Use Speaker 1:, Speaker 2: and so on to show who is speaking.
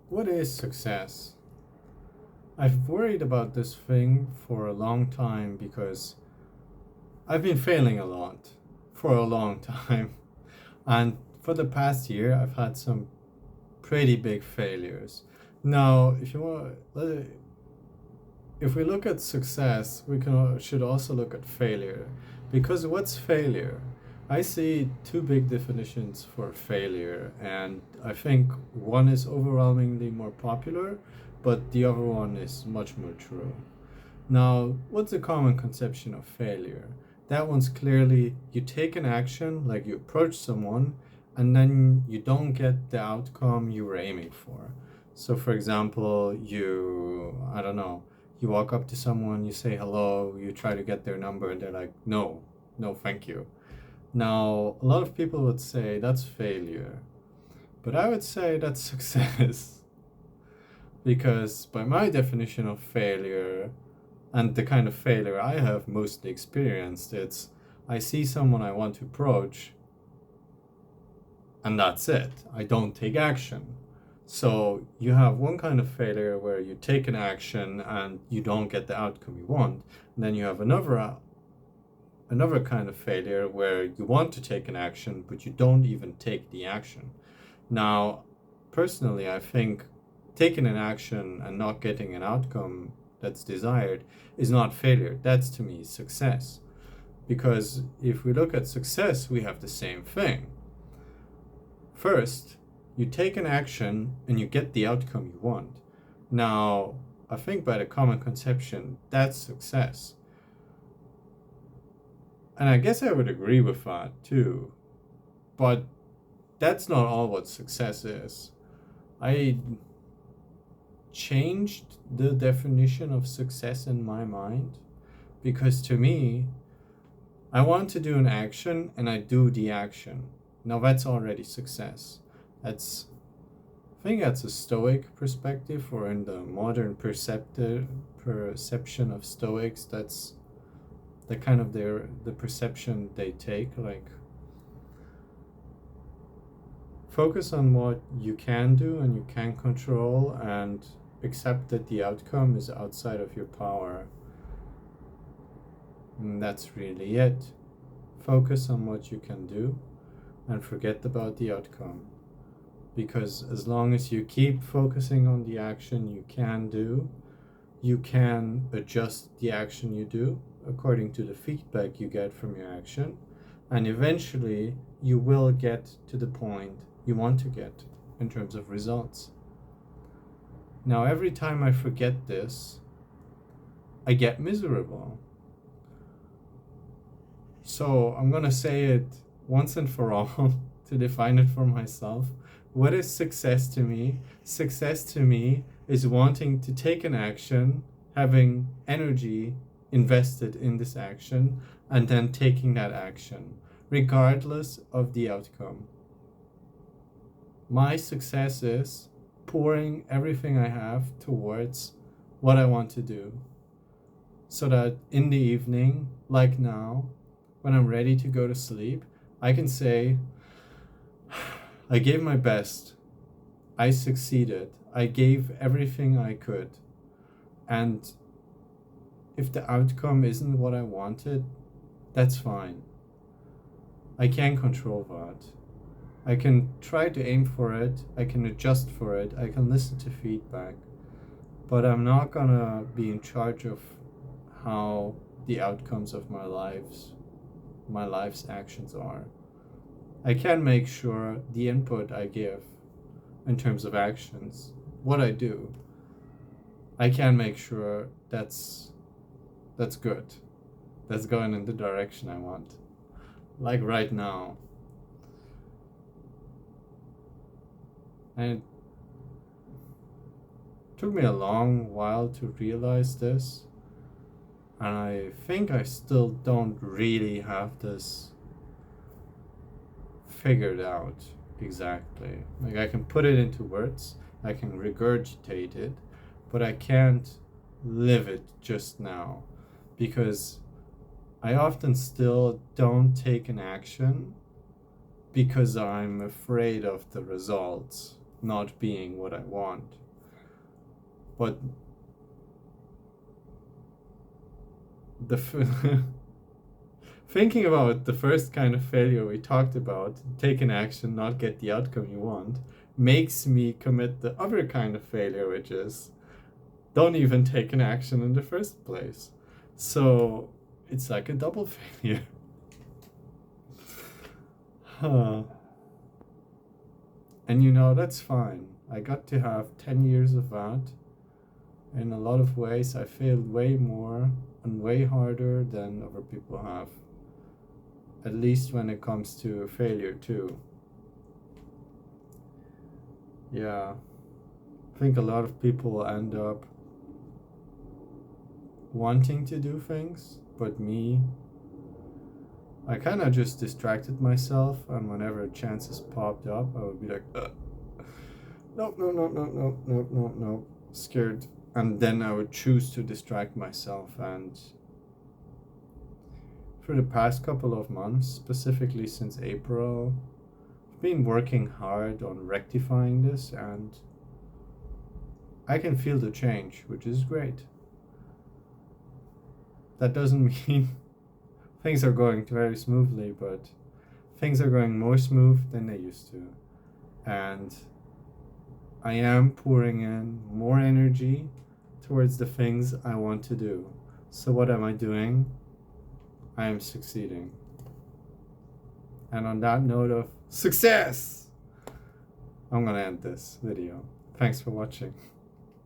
Speaker 1: What is success? I've worried about this thing for a long time because I've been failing a lot for a long time. And for the past year, I've had some pretty big failures. Now, if we look at success, should also look at failure. Because what's failure? I see two big definitions for failure, and I think one is overwhelmingly more popular, but the other one is much more true. Now, what's a common conception of failure? That one's clearly you take an action, like you approach someone, and then you don't get the outcome you were aiming for. So, for example, I don't know, you walk up to someone, you say hello, you try to get their number, and they're like, no, no, thank you. Now, a lot of people would say that's failure, but I would say that's success. Because, by my definition of failure, and the kind of failure I have mostly experienced, it's I see someone I want to approach, and that's it. I don't take action. So you have one kind of failure where you take an action and you don't get the outcome you want. And then you have another kind of failure where you want to take an action, but you don't even take the action. Now, personally, I think taking an action and not getting an outcome that's desired is not failure. That's to me success. Because if we look at success, we have the same thing. First, you take an action and you get the outcome you want. Now, I think by the common conception, that's success. And I guess I would agree with that too. But that's not all what success is. I changed the definition of success in my mind because to me, I want to do an action and I do the action. Now that's already success. I think that's a Stoic perspective, or in the modern perception of Stoics, that's the kind of the perception they take. Like, focus on what you can do and you can control, and accept that the outcome is outside of your power. And that's really it. Focus on what you can do and forget about the outcome. Because as long as you keep focusing on the action you can do, you can adjust the action you do according to the feedback you get from your action, and eventually you will get to the point you want to get in terms of results. Now, every time I forget this, I get miserable. So I'm gonna say it once and for all to define it for myself. What is success to me? Success to me is wanting to take an action, having energy invested in this action, and then taking that action, regardless of the outcome. My success is pouring everything I have towards what I want to do, so that in the evening, like now, when I'm ready to go to sleep, I can say, I gave my best. I succeeded. I gave everything I could. And if the outcome isn't what I wanted, that's fine. I can't control that. I can try to aim for it. I can adjust for it. I can listen to feedback. But I'm not gonna be in charge of how the outcomes of my life's actions are. I can make sure the input I give in terms of actions, what I do, I can make sure that's good. That's going in the direction I want. Like right now. And it took me a long while to realize this. And I think I still don't really have this figured out exactly. Like, I can put it into words, I can regurgitate it, but I can't live it just now, because I often still don't take an action because I'm afraid of the results. not being what I want. But thinking about the first kind of failure we talked about, take an action, not get the outcome you want, makes me commit the other kind of failure, which is don't even take an action in the first place. So it's like a double failure. Huh. And you know, that's fine. I got to have 10 years of that. In a lot of ways, I failed way more and way harder than other people have. At least when it comes to failure, too. Yeah. I think a lot of people end up wanting to do things, but me, I kind of just distracted myself, and whenever chances popped up, I would be like, nope, no, no, no, no, no, no, no, scared. And then I would choose to distract myself. And for the past couple of months, specifically since April, I've been working hard on rectifying this, and I can feel the change, which is great. That doesn't mean things are going very smoothly, but things are going more smooth than they used to. And I am pouring in more energy towards the things I want to do. So what am I doing? I am succeeding. And on that note of success, I'm gonna end this video. Thanks for watching.